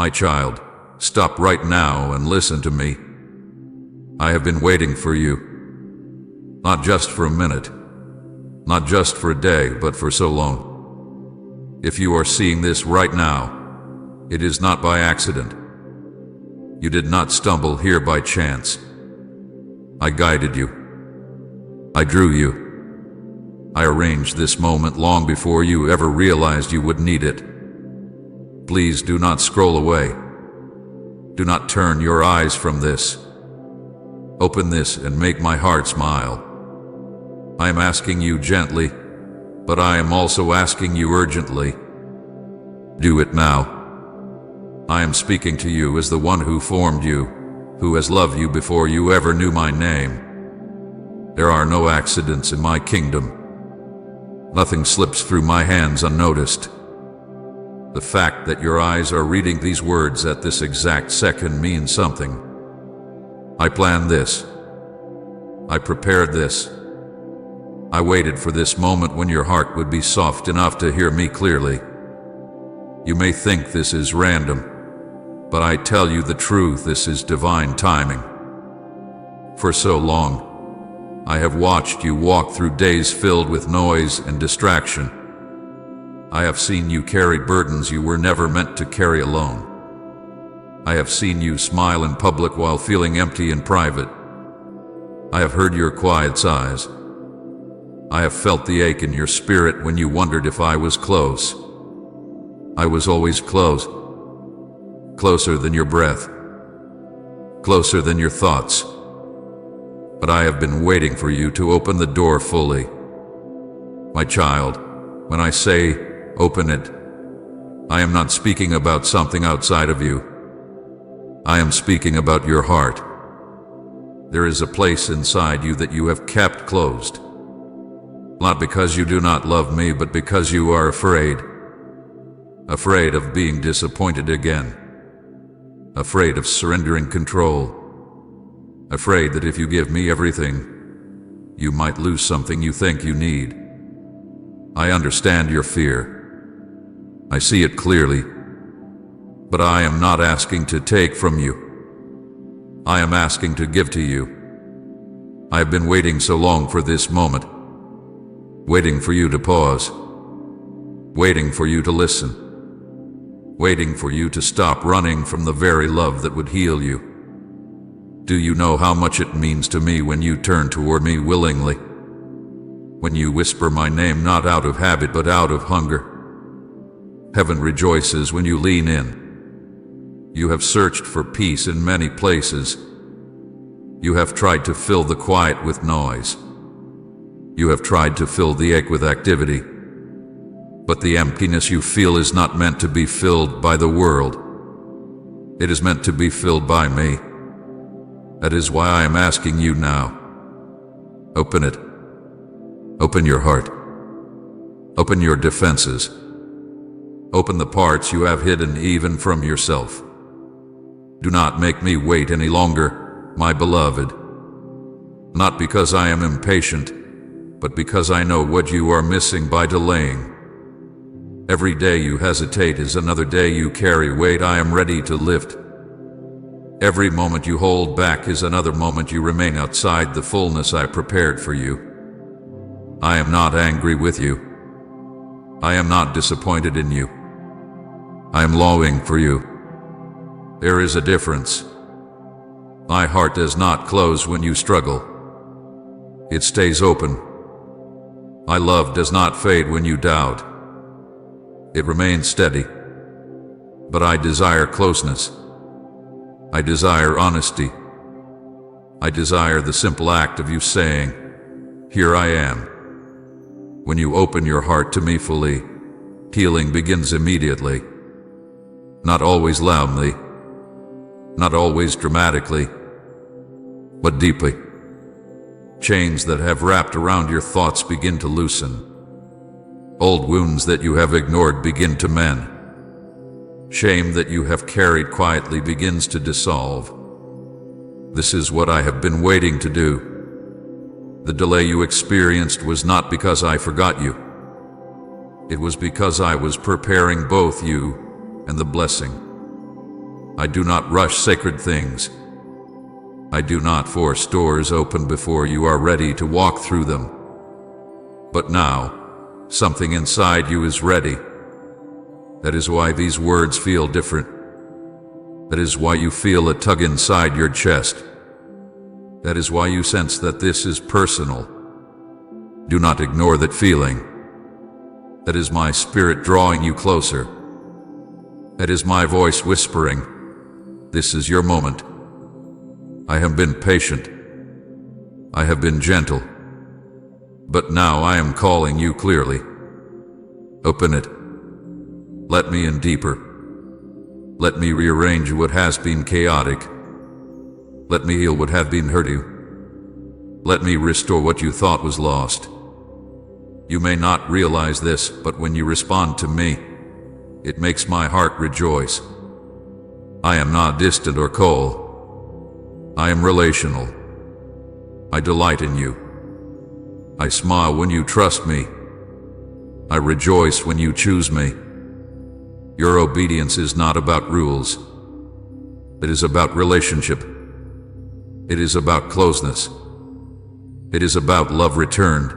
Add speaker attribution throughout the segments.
Speaker 1: My child, stop right now and listen to me. I have been waiting for you. Not just for a minute, not just for a day, but for so long. If you are seeing this right now, it is not by accident. You did not stumble here by chance. I guided you. I drew you. I arranged this moment long before you ever realized you would need it. Please do not scroll away. Do not turn your eyes from this. Open this and make my heart smile. I am asking you gently, but I am also asking you urgently. Do it now. I am speaking to you as the one who formed you, who has loved you before you ever knew my name. There are no accidents in my kingdom. Nothing slips through my hands unnoticed. The fact that your eyes are reading these words at this exact second means something. I planned this. I prepared this. I waited for this moment when your heart would be soft enough to hear me clearly. You may think this is random, but I tell you the truth, this is divine timing. For so long, I have watched you walk through days filled with noise and distraction. I have seen you carry burdens you were never meant to carry alone. I have seen you smile in public while feeling empty in private. I have heard your quiet sighs. I have felt the ache in your spirit when you wondered if I was close. I was always close. Closer than your breath. Closer than your thoughts. But I have been waiting for you to open the door fully. My child, when I say, open it, I am not speaking about something outside of you. I am speaking about your heart. There is a place inside you that you have kept closed. Not because you do not love me, but because you are afraid. Afraid of being disappointed again. Afraid of surrendering control. Afraid that if you give me everything, you might lose something you think you need. I understand your fear. I see it clearly. But I am not asking to take from you. I am asking to give to you. I have been waiting so long for this moment. Waiting for you to pause. Waiting for you to listen. Waiting for you to stop running from the very love that would heal you. Do you know how much it means to me when you turn toward me willingly? When you whisper my name not out of habit but out of hunger? Heaven rejoices when you lean in. You have searched for peace in many places. You have tried to fill the quiet with noise. You have tried to fill the ache with activity. But the emptiness you feel is not meant to be filled by the world. It is meant to be filled by me. That is why I am asking you now. Open it. Open your heart. Open your defenses. Open the parts you have hidden even from yourself. Do not make me wait any longer, my beloved. Not because I am impatient, but because I know what you are missing by delaying. Every day you hesitate is another day you carry weight I am ready to lift. Every moment you hold back is another moment you remain outside the fullness I prepared for you. I am not angry with you. I am not disappointed in you. I am longing for you. There is a difference. My heart does not close when you struggle. It stays open. My love does not fade when you doubt. It remains steady. But I desire closeness. I desire honesty. I desire the simple act of you saying, "Here I am." When you open your heart to me fully, healing begins immediately. Not always loudly, not always dramatically, but deeply. Chains that have wrapped around your thoughts begin to loosen. Old wounds that you have ignored begin to mend. Shame that you have carried quietly begins to dissolve. This is what I have been waiting to do. The delay you experienced was not because I forgot you. It was because I was preparing both you and the blessing. I do not rush sacred things. I do not force doors open before you are ready to walk through them. But now, something inside you is ready. That is why these words feel different. That is why you feel a tug inside your chest. That is why you sense that this is personal. Do not ignore that feeling. That is my spirit drawing you closer. That is my voice whispering, "This is your moment." I have been patient. I have been gentle. But now I am calling you clearly. Open it. Let me in deeper. Let me rearrange what has been chaotic. Let me heal what had been hurt you. Let me restore what you thought was lost. You may not realize this, but when you respond to me, it makes my heart rejoice. I am not distant or cold. I am relational. I delight in you. I smile when you trust me. I rejoice when you choose me. Your obedience is not about rules. It is about relationship. It is about closeness. It is about love returned.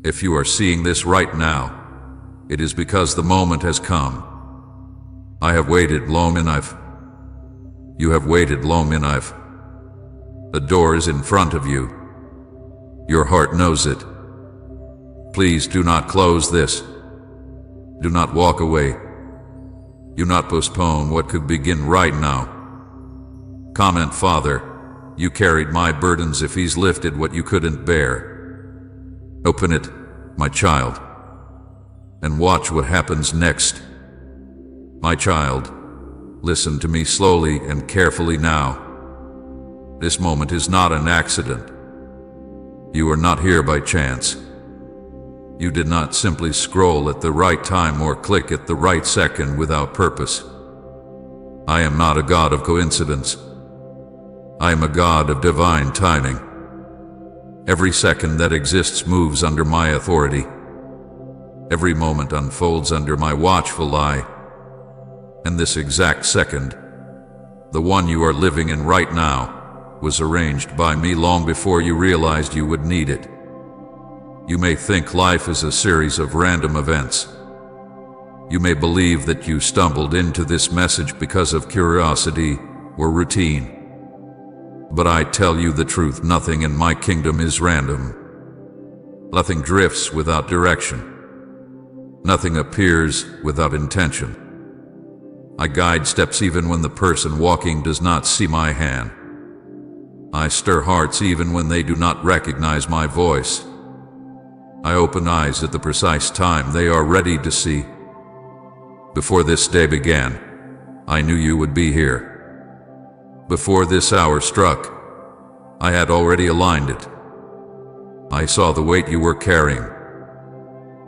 Speaker 1: If you are seeing this right now, it is because the moment has come. I have waited long enough. You have waited long enough. The door is in front of you. Your heart knows it. Please do not close this. Do not walk away. Do not postpone what could begin right now. Comment, Father, you carried my burdens if he's lifted what you couldn't bear. Open it, my child, and watch what happens next. My child, listen to me slowly and carefully now. This moment is not an accident. You are not here by chance. You did not simply scroll at the right time or click at the right second without purpose. I am not a God of coincidence. I am a God of divine timing. Every second that exists moves under my authority. Every moment unfolds under my watchful eye. And this exact second, the one you are living in right now, was arranged by me long before you realized you would need it. You may think life is a series of random events. You may believe that you stumbled into this message because of curiosity or routine. But I tell you the truth, nothing in my kingdom is random. Nothing drifts without direction. Nothing appears without intention. I guide steps even when the person walking does not see my hand. I stir hearts even when they do not recognize my voice. I open eyes at the precise time they are ready to see. Before this day began, I knew you would be here. Before this hour struck, I had already aligned it. I saw the weight you were carrying.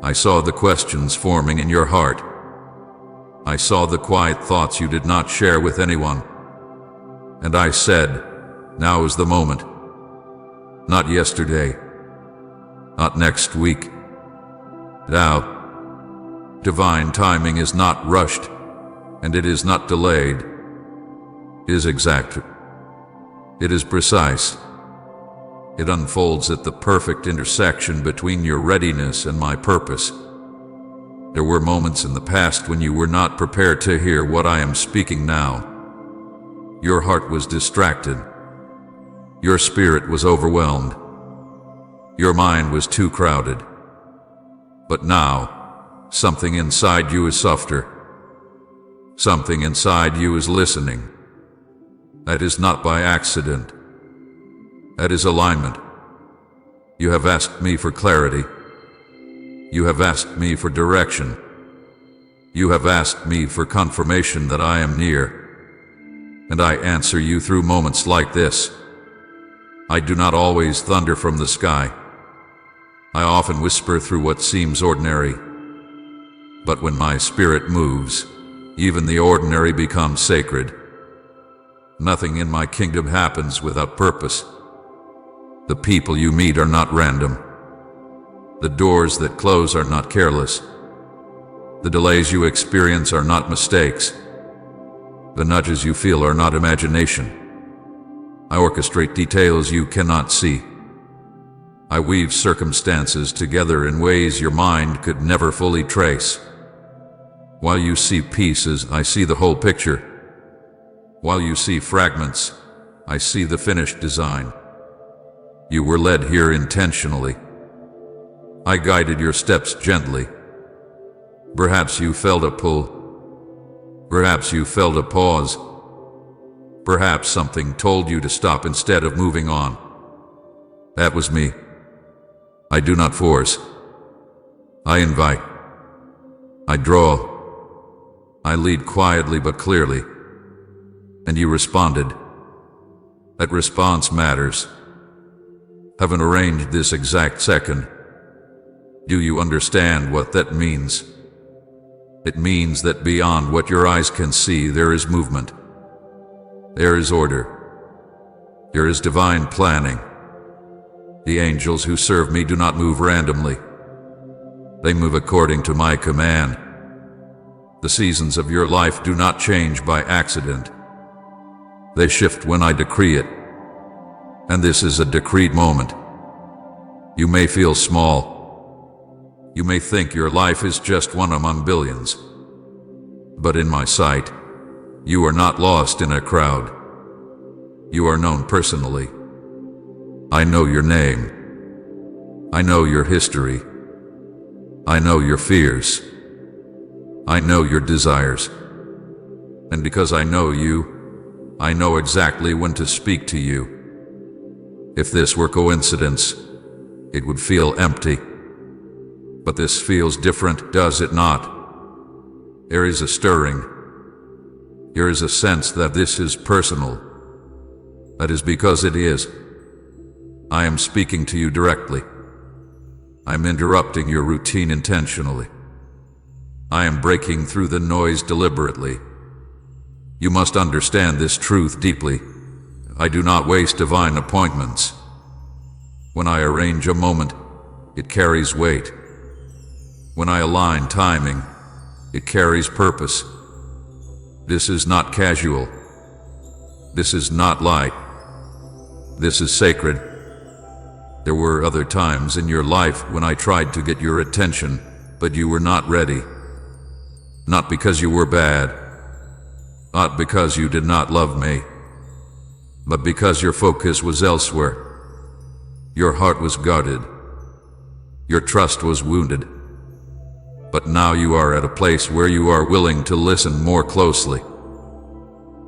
Speaker 1: I saw the questions forming in your heart. I saw the quiet thoughts you did not share with anyone. And I said, now is the moment. Not yesterday. Not next week. Now, divine timing is not rushed, and it is not delayed. It is exact. It is precise. It unfolds at the perfect intersection between your readiness and my purpose. There were moments in the past when you were not prepared to hear what I am speaking now. Your heart was distracted. Your spirit was overwhelmed. Your mind was too crowded. But now, something inside you is softer. Something inside you is listening. That is not by accident. That is alignment. You have asked me for clarity. You have asked me for direction. You have asked me for confirmation that I am near. And I answer you through moments like this. I do not always thunder from the sky. I often whisper through what seems ordinary. But when my spirit moves, even the ordinary becomes sacred. Nothing in my kingdom happens without purpose. The people you meet are not random. The doors that close are not careless. The delays you experience are not mistakes. The nudges you feel are not imagination. I orchestrate details you cannot see. I weave circumstances together in ways your mind could never fully trace. While you see pieces, I see the whole picture. While you see fragments, I see the finished design. You were led here intentionally. I guided your steps gently. Perhaps you felt a pull. Perhaps you felt a pause. Perhaps something told you to stop instead of moving on. That was me. I do not force. I invite. I draw. I lead quietly but clearly. And you responded. That response matters. Haven't arranged this exact second. Do you understand what that means? It means that beyond what your eyes can see, there is movement. There is order. There is divine planning. The angels who serve me do not move randomly. They move according to my command. The seasons of your life do not change by accident. They shift when I decree it. And this is a decreed moment. You may feel small. You may think your life is just one among billions. But in my sight, you are not lost in a crowd. You are known personally. I know your name. I know your history. I know your fears. I know your desires. And because I know you, I know exactly when to speak to you. If this were coincidence, it would feel empty. But this feels different, does it not? There is a stirring. There is a sense that this is personal. That is because it is. I am speaking to you directly. I am interrupting your routine intentionally. I am breaking through the noise deliberately. You must understand this truth deeply. I do not waste divine appointments. When I arrange a moment, it carries weight. When I align timing, it carries purpose. This is not casual. This is not light. This is sacred. There were other times in your life when I tried to get your attention, but you were not ready. Not because you were bad, not because you did not love me, but because your focus was elsewhere. Your heart was guarded. Your trust was wounded. But now you are at a place where you are willing to listen more closely.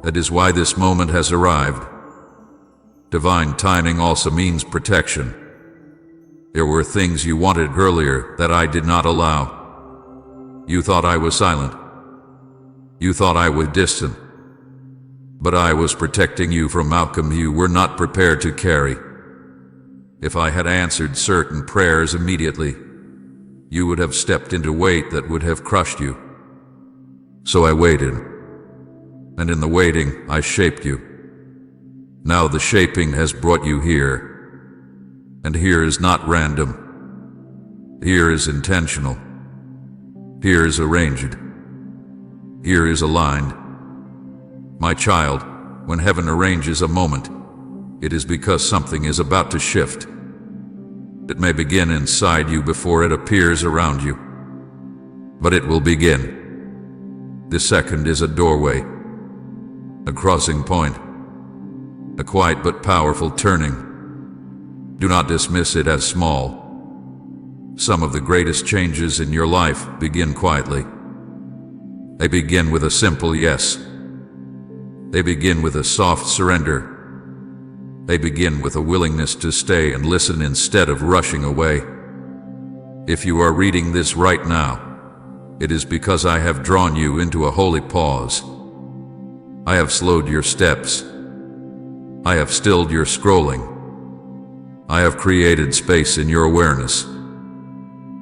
Speaker 1: That is why this moment has arrived. Divine timing also means protection. There were things you wanted earlier that I did not allow. You thought I was silent. You thought I was distant. But I was protecting you from outcome you were not prepared to carry. If I had answered certain prayers immediately, you would have stepped into weight that would have crushed you. So I waited. And in the waiting, I shaped you. Now the shaping has brought you here. And here is not random. Here is intentional. Here is arranged. Here is aligned. My child, when heaven arranges a moment, it is because something is about to shift. It may begin inside you before it appears around you. But it will begin. This second is a doorway, a crossing point, a quiet but powerful turning. Do not dismiss it as small. Some of the greatest changes in your life begin quietly. They begin with a simple yes. They begin with a soft surrender. They begin with a willingness to stay and listen instead of rushing away. If you are reading this right now, it is because I have drawn you into a holy pause. I have slowed your steps. I have stilled your scrolling. I have created space in your awareness.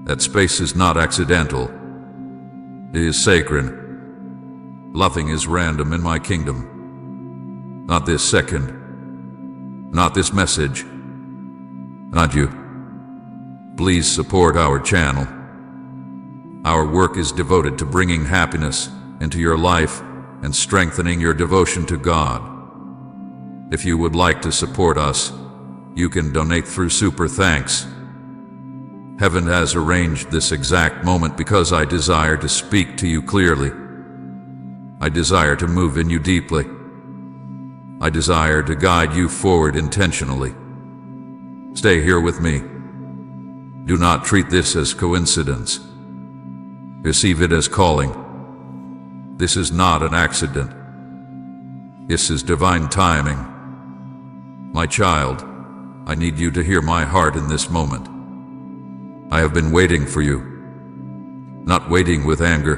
Speaker 1: That space is not accidental. It is sacred. Nothing is random in my kingdom. Not this second. Not this message. Not you. Please support our channel. Our work is devoted to bringing happiness into your life and strengthening your devotion to God. If you would like to support us, you can donate through Super Thanks. Heaven has arranged this exact moment because I desire to speak to you clearly. I desire to move in you deeply. I desire to guide you forward intentionally. Stay here with me. Do not treat this as coincidence. Receive it as calling. This is not an accident. This is divine timing. My child, I need you to hear my heart in this moment. I have been waiting for you. Not waiting with anger.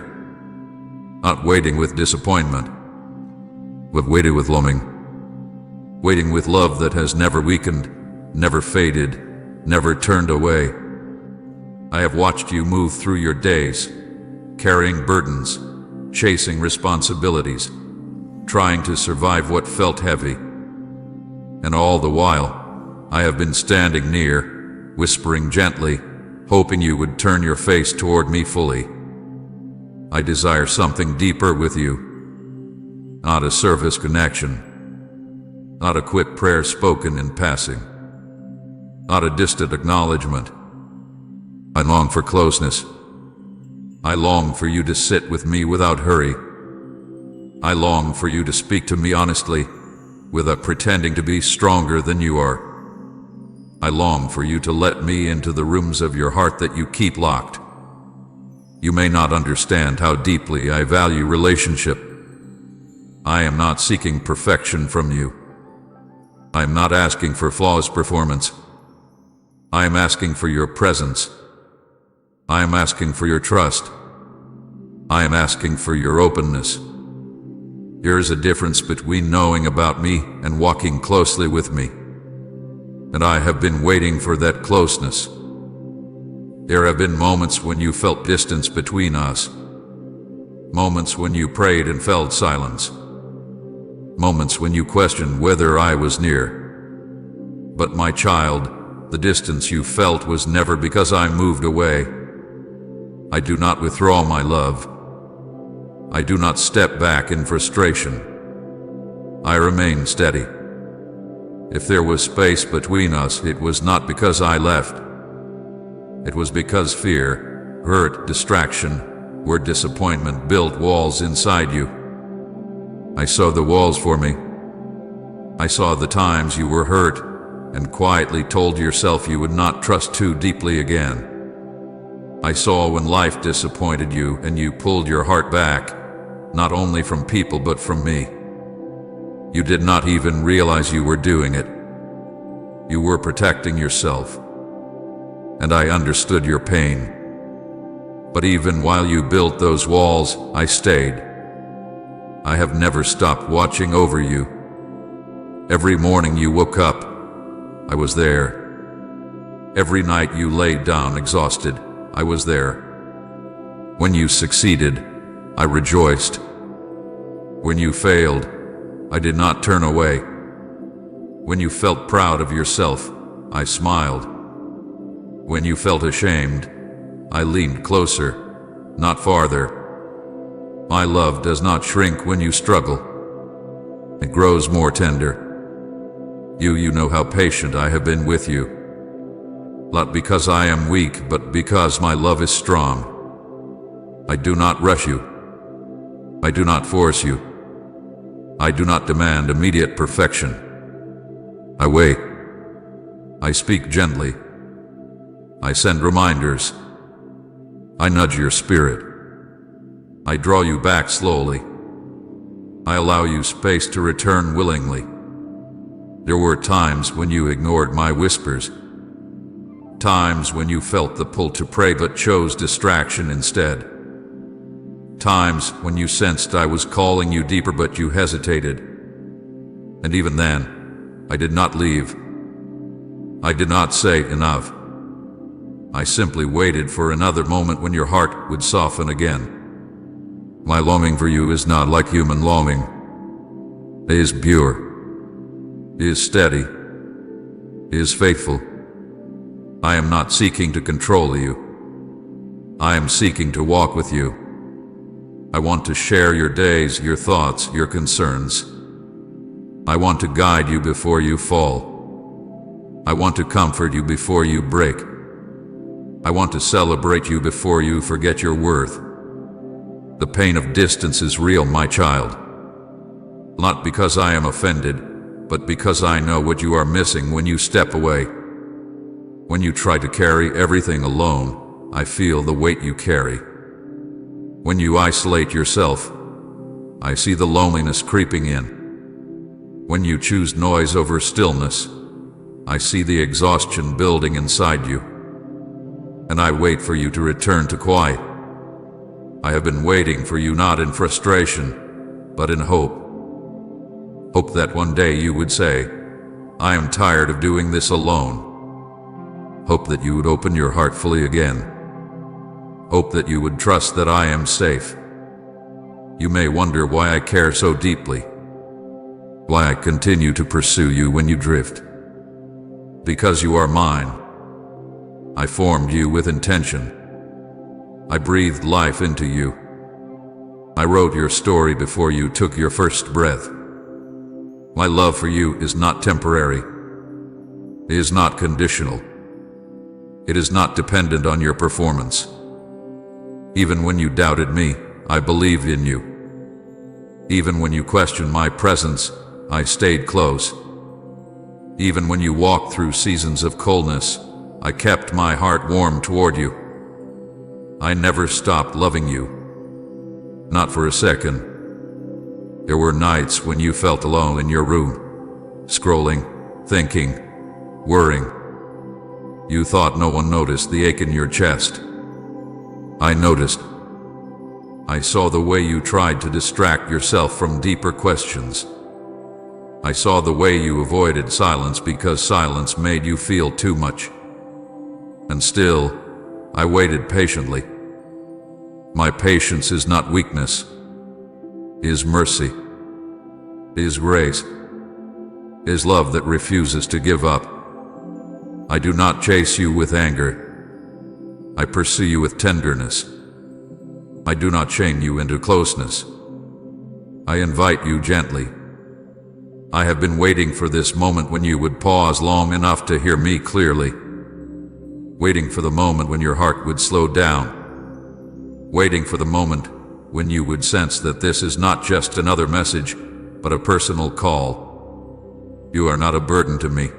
Speaker 1: Not waiting with disappointment. But waiting with longing. Waiting with love that has never weakened, never faded, never turned away. I have watched you move through your days, carrying burdens, chasing responsibilities, trying to survive what felt heavy. And all the while, I have been standing near, whispering gently, hoping you would turn your face toward me fully. I desire something deeper with you, not a surface connection, not a quick prayer spoken in passing, not a distant acknowledgement. I long for closeness. I long for you to sit with me without hurry. I long for you to speak to me honestly, without pretending to be stronger than you are. I long for you to let me into the rooms of your heart that you keep locked. You may not understand how deeply I value relationship. I am not seeking perfection from you. I am not asking for flawless performance. I am asking for your presence. I am asking for your trust. I am asking for your openness. There is a difference between knowing about me and walking closely with me. And I have been waiting for that closeness. There have been moments when you felt distance between us. Moments when you prayed and felt silence. Moments when you questioned whether I was near. But my child, the distance you felt was never because I moved away. I do not withdraw my love. I do not step back in frustration. I remain steady. If there was space between us, it was not because I left. It was because fear, hurt, distraction, or disappointment built walls inside you. I saw the walls for me. I saw the times you were hurt and quietly told yourself you would not trust too deeply again. I saw when life disappointed you and you pulled your heart back, not only from people but from me. You did not even realize you were doing it. You were protecting yourself. And I understood your pain. But even while you built those walls, I stayed. I have never stopped watching over you. Every morning you woke up, I was there. Every night you laid down exhausted, I was there. When you succeeded, I rejoiced. When you failed, I did not turn away. When you felt proud of yourself, I smiled. When you felt ashamed, I leaned closer, not farther. My love does not shrink when you struggle. It grows more tender. You know how patient I have been with you. Not because I am weak, but because my love is strong. I do not rush you. I do not force you. I do not demand immediate perfection. I wait. I speak gently. I send reminders. I nudge your spirit. I draw you back slowly. I allow you space to return willingly. There were times when you ignored my whispers. Times when you felt the pull to pray but chose distraction instead. Times when you sensed I was calling you deeper but you hesitated. And even then, I did not leave. I did not say enough. I simply waited for another moment when your heart would soften again. My longing for you is not like human longing. It is pure. It is steady. It is faithful. I am not seeking to control you. I am seeking to walk with you. I want to share your days, your thoughts, your concerns. I want to guide you before you fall. I want to comfort you before you break. I want to celebrate you before you forget your worth. The pain of distance is real, my child. Not because I am offended, but because I know what you are missing when you step away. When you try to carry everything alone, I feel the weight you carry. When you isolate yourself, I see the loneliness creeping in. When you choose noise over stillness, I see the exhaustion building inside you. And I wait for you to return to quiet. I have been waiting for you not in frustration, but in hope. Hope that one day you would say, I am tired of doing this alone. Hope that you would open your heart fully again. Hope that you would trust that I am safe. You may wonder why I care so deeply, why I continue to pursue you when you drift. Because you are mine. I formed you with intention. I breathed life into you. I wrote your story before you took your first breath. My love for you is not temporary. It is not conditional. It is not dependent on your performance. Even when you doubted me, I believed in you. Even when you questioned my presence, I stayed close. Even when you walked through seasons of coldness, I kept my heart warm toward you. I never stopped loving you. Not for a second. There were nights when you felt alone in your room, scrolling, thinking, worrying. You thought no one noticed the ache in your chest. I noticed. I saw the way you tried to distract yourself from deeper questions. I saw the way you avoided silence because silence made you feel too much. And still, I waited patiently. My patience is not weakness. It is mercy. It is grace. It is love that refuses to give up. I do not chase you with anger. I pursue you with tenderness. I do not chain you into closeness. I invite you gently. I have been waiting for this moment when you would pause long enough to hear me clearly. Waiting for the moment when your heart would slow down. Waiting for the moment when you would sense that this is not just another message, but a personal call. You are not a burden to me.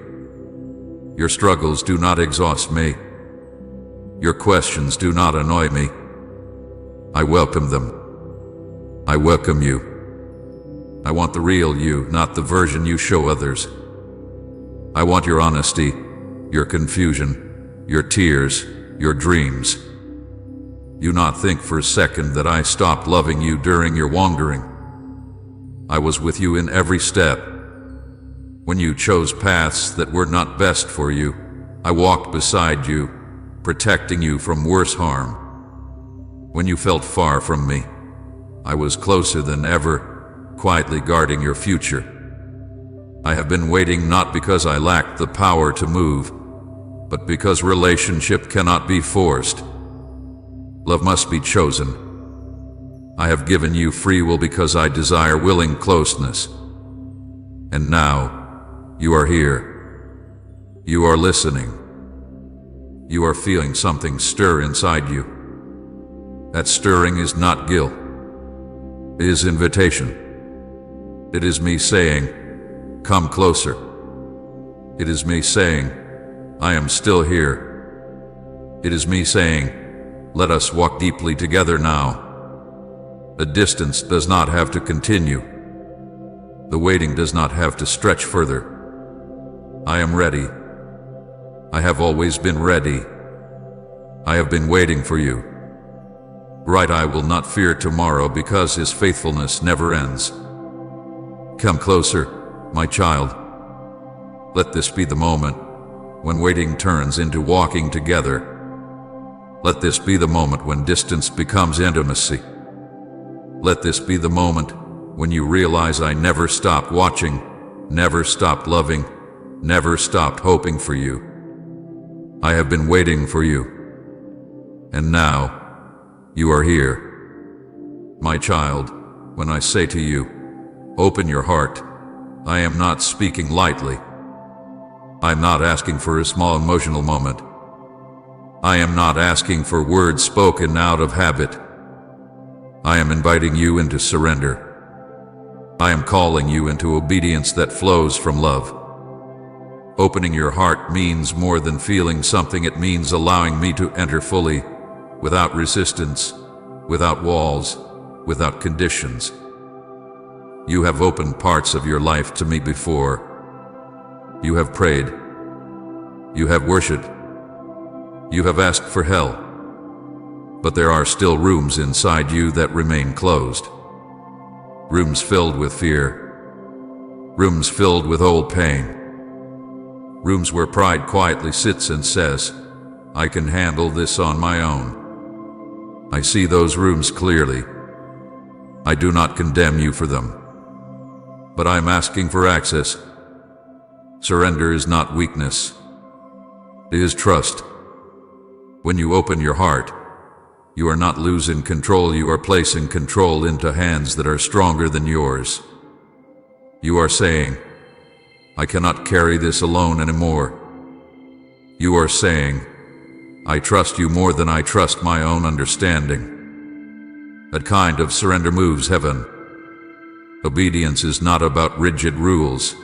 Speaker 1: Your struggles do not exhaust me. Your questions do not annoy me. I welcome them. I welcome you. I want the real you, not the version you show others. I want your honesty, your confusion, your tears, your dreams. Do not think for a second that I stopped loving you during your wandering. I was with you in every step. When you chose paths that were not best for you, I walked beside you, protecting you from worse harm. When you felt far from me, I was closer than ever, quietly guarding your future. I have been waiting not because I lacked the power to move, but because relationship cannot be forced. Love must be chosen. I have given you free will because I desire willing closeness. And now, you are here. You are listening. You are feeling something stir inside you. That stirring is not guilt. It is invitation. It is me saying, come closer. It is me saying, I am still here. It is me saying, let us walk deeply together now. The distance does not have to continue. The waiting does not have to stretch further. I am ready. I have always been ready. I have been waiting for you. Right, I will not fear tomorrow because his faithfulness never ends. Come closer, my child. Let this be the moment when waiting turns into walking together. Let this be the moment when distance becomes intimacy. Let this be the moment when you realize I never stopped watching, never stopped loving, never stopped hoping for you. I have been waiting for you. And now, you are here. My child, when I say to you, open your heart, I am not speaking lightly. I am not asking for a small emotional moment. I am not asking for words spoken out of habit. I am inviting you into surrender. I am calling you into obedience that flows from love. Opening your heart means more than feeling something. It means allowing me to enter fully, without resistance, without walls, without conditions. You have opened parts of your life to me before. You have prayed. You have worshiped. You have asked for help. But there are still rooms inside you that remain closed. Rooms filled with fear. Rooms filled with old pain. Rooms where pride quietly sits and says, I can handle this on my own. I see those rooms clearly. I do not condemn you for them. But I am asking for access. Surrender is not weakness. It is trust. When you open your heart, you are not losing control. You are placing control into hands that are stronger than yours. You are saying, I cannot carry this alone anymore. You are saying, I trust you more than I trust my own understanding. That kind of surrender moves heaven. Obedience is not about rigid rules.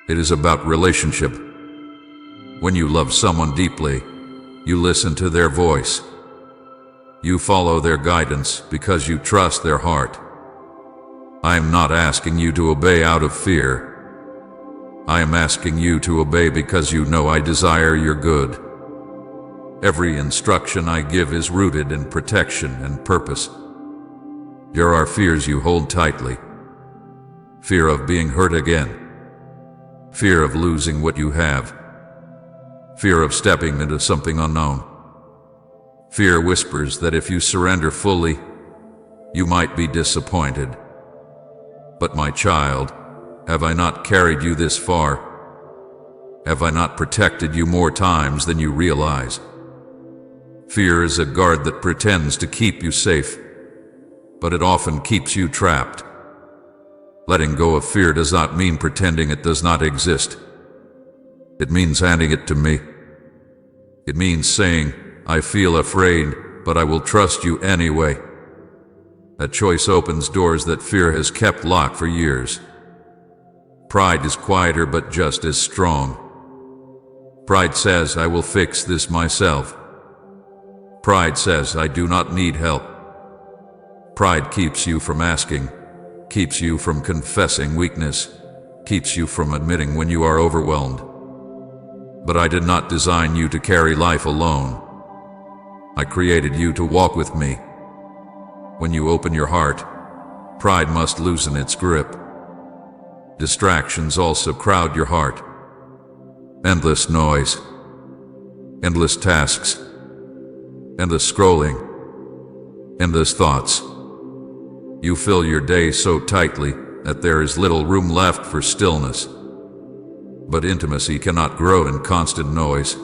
Speaker 1: It is about relationship. When you love someone deeply, you listen to their voice. You follow their guidance because you trust their heart. I am not asking you to obey out of fear. I am asking you to obey because you know I desire your good. Every instruction I give is rooted in protection and purpose. There are fears you hold tightly. Fear of being hurt again. Fear of losing what you have. Fear of stepping into something unknown. Fear whispers that if you surrender fully, you might be disappointed. But my child, have I not carried you this far? Have I not protected you more times than you realize? Fear is a guard that pretends to keep you safe, but it often keeps you trapped. Letting go of fear does not mean pretending it does not exist. It means handing it to me. It means saying, I feel afraid, but I will trust you anyway. That choice opens doors that fear has kept locked for years. Pride is quieter but just as strong. Pride says, I will fix this myself. Pride says, I do not need help. Pride keeps you from asking, keeps you from confessing weakness, keeps you from admitting when you are overwhelmed. But I did not design you to carry life alone. I created you to walk with me. When you open your heart, pride must loosen its grip. Distractions also crowd your heart. Endless noise, endless tasks, endless scrolling, endless thoughts. You fill your day so tightly that there is little room left for stillness. But intimacy cannot grow in constant noise.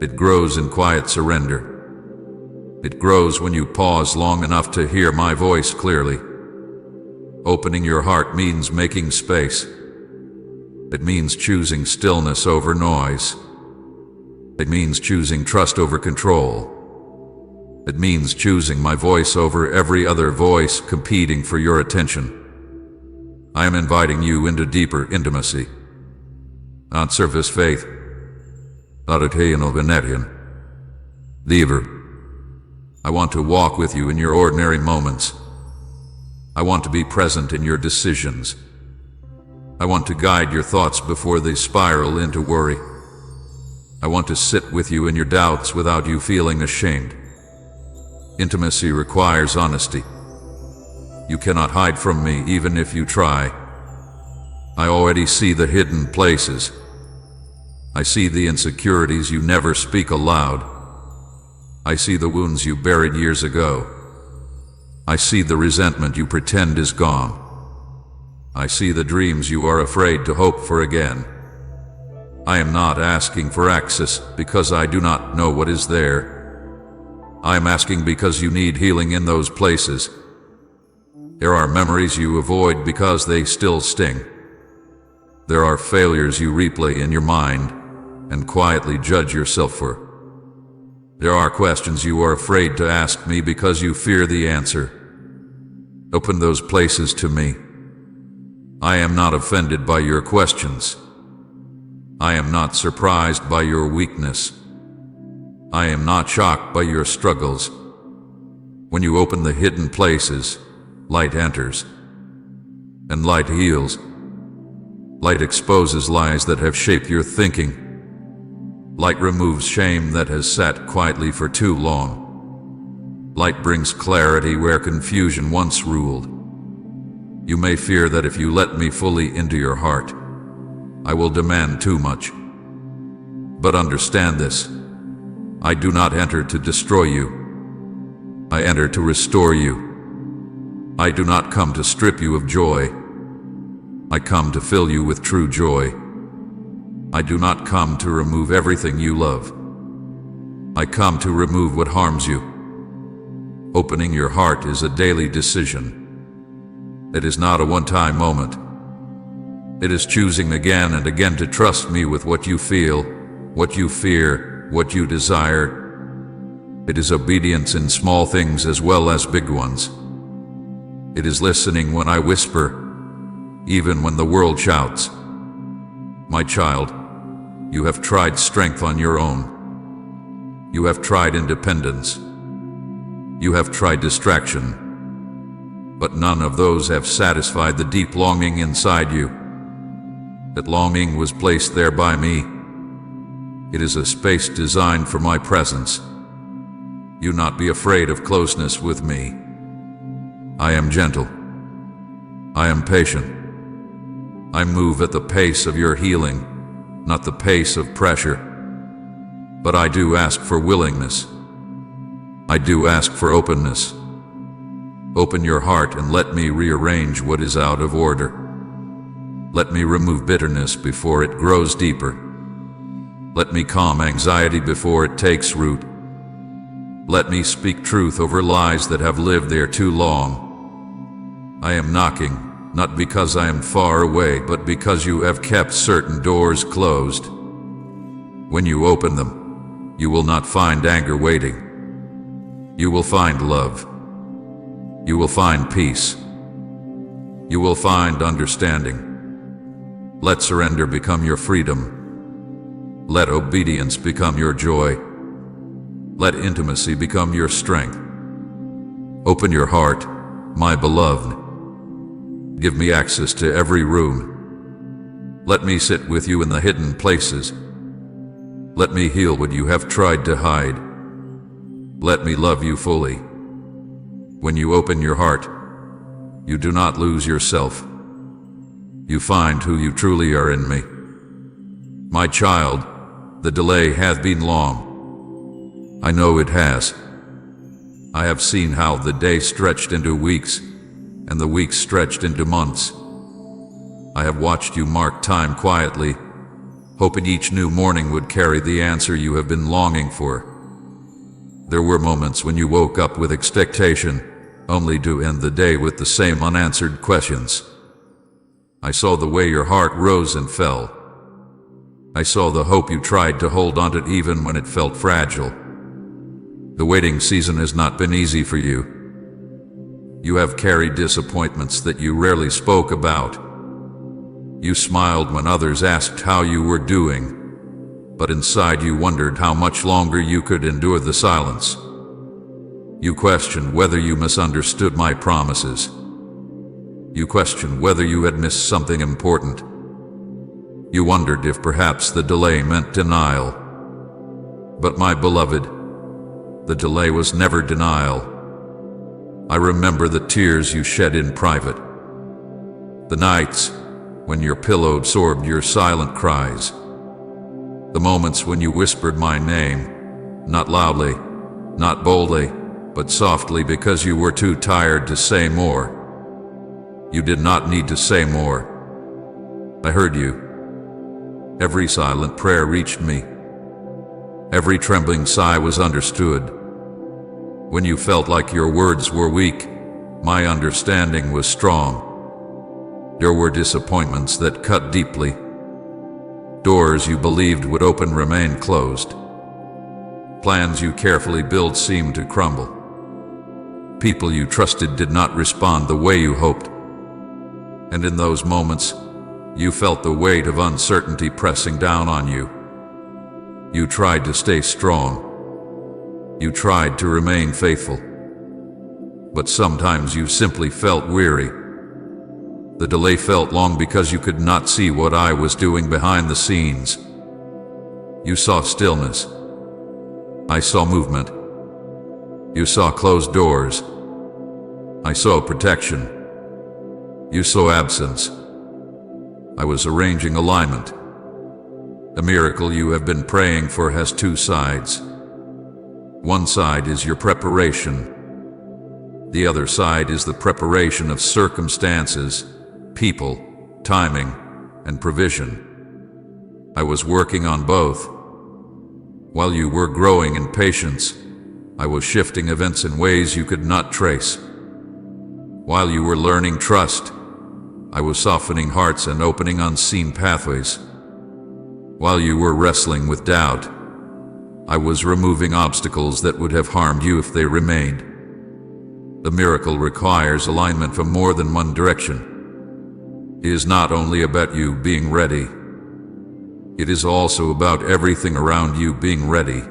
Speaker 1: It grows in quiet surrender. It grows when you pause long enough to hear my voice clearly. Opening your heart means making space. It means choosing stillness over noise. It means choosing trust over control. It means choosing my voice over every other voice competing for your attention. I am inviting you into deeper intimacy. Not surface faith. Deeper. I want to walk with you in your ordinary moments. I want to be present in your decisions. I want to guide your thoughts before they spiral into worry. I want to sit with you in your doubts without you feeling ashamed. Intimacy requires honesty. You cannot hide from me even if you try. I already see the hidden places. I see the insecurities you never speak aloud. I see the wounds you buried years ago. I see the resentment you pretend is gone. I see the dreams you are afraid to hope for again. I am not asking for access because I do not know what is there. I am asking because you need healing in those places. There are memories you avoid because they still sting. There are failures you replay in your mind and quietly judge yourself for. There are questions you are afraid to ask me because you fear the answer. Open those places to me. I am not offended by your questions. I am not surprised by your weakness. I am not shocked by your struggles. When you open the hidden places, light enters. And light heals. Light exposes lies that have shaped your thinking. Light removes shame that has sat quietly for too long. Light brings clarity where confusion once ruled. You may fear that if you let me fully into your heart, I will demand too much. But understand this. I do not enter to destroy you. I enter to restore you. I do not come to strip you of joy. I come to fill you with true joy. I do not come to remove everything you love. I come to remove what harms you. Opening your heart is a daily decision. It is not a one-time moment. It is choosing again and again to trust me with what you feel, what you fear, what you desire. It is obedience in small things as well as big ones. It is listening when I whisper, even when the world shouts. My child, you have tried strength on your own. You have tried independence. You have tried distraction. But none of those have satisfied the deep longing inside you. That longing was placed there by me. It is a space designed for my presence. You not be afraid of closeness with me. I am gentle. I am patient. I move at the pace of your healing, not the pace of pressure. But I do ask for willingness. I do ask for openness. Open your heart and let me rearrange what is out of order. Let me remove bitterness before it grows deeper. Let me calm anxiety before it takes root. Let me speak truth over lies that have lived there too long. I am knocking, not because I am far away, but because you have kept certain doors closed. When you open them, you will not find anger waiting. You will find love. You will find peace. You will find understanding. Let surrender become your freedom. Let obedience become your joy. Let intimacy become your strength. Open your heart, my beloved. Give me access to every room. Let me sit with you in the hidden places. Let me heal what you have tried to hide. Let me love you fully. When you open your heart, you do not lose yourself. You find who you truly are in me. My child, the delay hath been long. I know it has. I have seen how the day stretched into weeks, and the weeks stretched into months. I have watched you mark time quietly, hoping each new morning would carry the answer you have been longing for. There were moments when you woke up with expectation, only to end the day with the same unanswered questions. I saw the way your heart rose and fell. I saw the hope you tried to hold onto even when it felt fragile. The waiting season has not been easy for you. You have carried disappointments that you rarely spoke about. You smiled when others asked how you were doing, but inside you wondered how much longer you could endure the silence. You questioned whether you misunderstood my promises. You questioned whether you had missed something important. You wondered if perhaps the delay meant denial. But my beloved, the delay was never denial. I remember the tears you shed in private. The nights when your pillow absorbed your silent cries. The moments when you whispered my name, not loudly, not boldly, but softly because you were too tired to say more. You did not need to say more. I heard you. Every silent prayer reached me. Every trembling sigh was understood. When you felt like your words were weak, my understanding was strong. There were disappointments that cut deeply. Doors you believed would open remained closed. Plans you carefully built seemed to crumble. People you trusted did not respond the way you hoped. And in those moments, you felt the weight of uncertainty pressing down on you. You tried to stay strong. You tried to remain faithful. But sometimes you simply felt weary. The delay felt long because you could not see what I was doing behind the scenes. You saw stillness. I saw movement. You saw closed doors. I saw protection. You saw absence. I was arranging alignment. The miracle you have been praying for has two sides. One side is your preparation. The other side is the preparation of circumstances, people, timing, and provision. I was working on both. While you were growing in patience, I was shifting events in ways you could not trace. While you were learning trust, I was softening hearts and opening unseen pathways. While you were wrestling with doubt, I was removing obstacles that would have harmed you if they remained. The miracle requires alignment from more than one direction. It is not only about you being ready. It is also about everything around you being ready.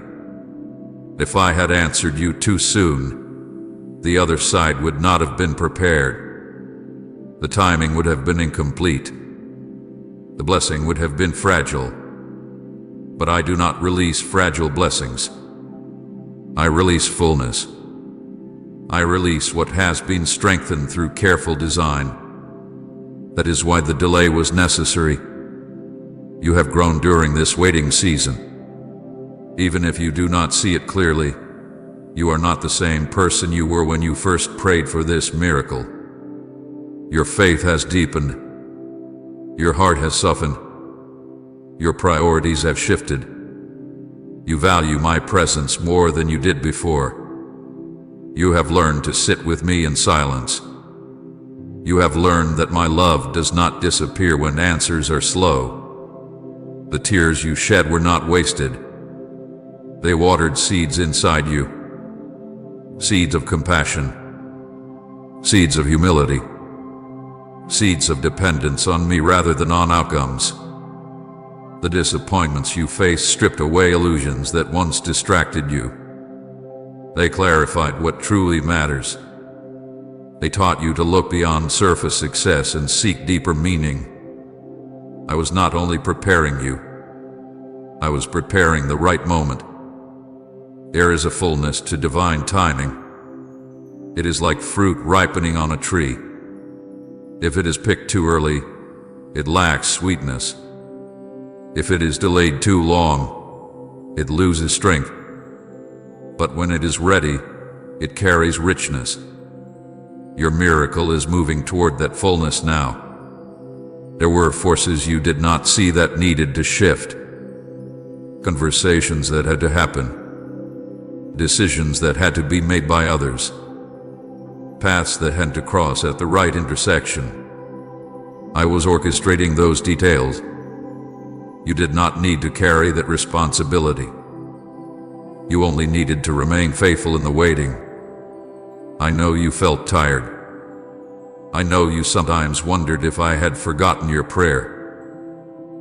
Speaker 1: If I had answered you too soon, the other side would not have been prepared. The timing would have been incomplete. The blessing would have been fragile. But I do not release fragile blessings. I release fullness. I release what has been strengthened through careful design. That is why the delay was necessary. You have grown during this waiting season. Even if you do not see it clearly, you are not the same person you were when you first prayed for this miracle. Your faith has deepened. Your heart has softened. Your priorities have shifted. You value my presence more than you did before. You have learned to sit with me in silence. You have learned that my love does not disappear when answers are slow. The tears you shed were not wasted. They watered seeds inside you. Seeds of compassion. Seeds of humility. Seeds of dependence on me rather than on outcomes. The disappointments you faced stripped away illusions that once distracted you. They clarified what truly matters. They taught you to look beyond surface success and seek deeper meaning. I was not only preparing you, I was preparing the right moment. There is a fullness to divine timing. It is like fruit ripening on a tree. If it is picked too early, it lacks sweetness. If it is delayed too long, it loses strength. But when it is ready, it carries richness. Your miracle is moving toward that fullness now. There were forces you did not see that needed to shift. Conversations that had to happen. Decisions that had to be made by others. Paths that had to cross at the right intersection. I was orchestrating those details. You did not need to carry that responsibility. You only needed to remain faithful in the waiting. I know you felt tired. I know you sometimes wondered if I had forgotten your prayer.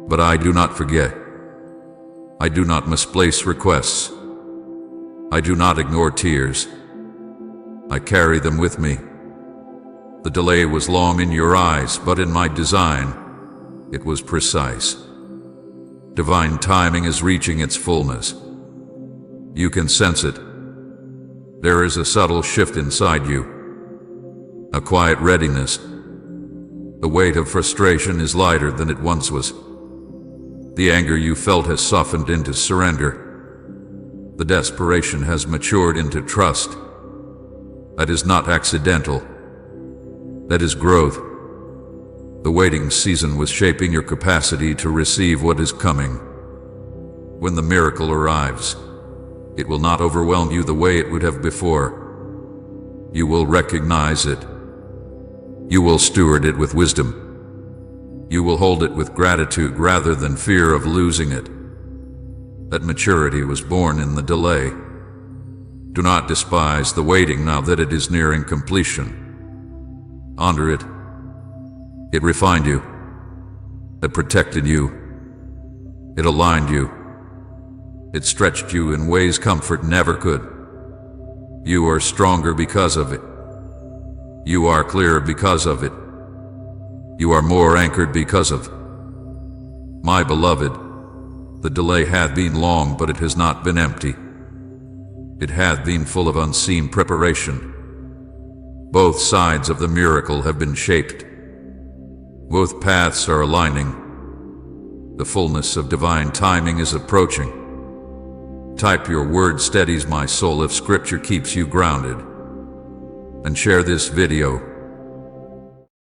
Speaker 1: But I do not forget. I do not misplace requests. I do not ignore tears. I carry them with me. The delay was long in your eyes, but in my design, it was precise. Divine timing is reaching its fullness. You can sense it. There is a subtle shift inside you. A quiet readiness. The weight of frustration is lighter than it once was. The anger you felt has softened into surrender. The desperation has matured into trust. That is not accidental. That is growth. The waiting season was shaping your capacity to receive what is coming. When the miracle arrives, it will not overwhelm you the way it would have before. You will recognize it. You will steward it with wisdom. You will hold it with gratitude rather than fear of losing it. That maturity was born in the delay. Do not despise the waiting now that it is nearing completion. Honor it. It refined you. It protected you. It aligned you. It stretched you in ways comfort never could. You are stronger because of it. You are clearer because of it. You are more anchored because of. My beloved, the delay hath been long, but it has not been empty. It hath been full of unseen preparation. Both sides of the miracle have been shaped. Both paths are aligning. The fullness of divine timing is approaching. Type your word steadies my soul if scripture keeps you grounded. And share this video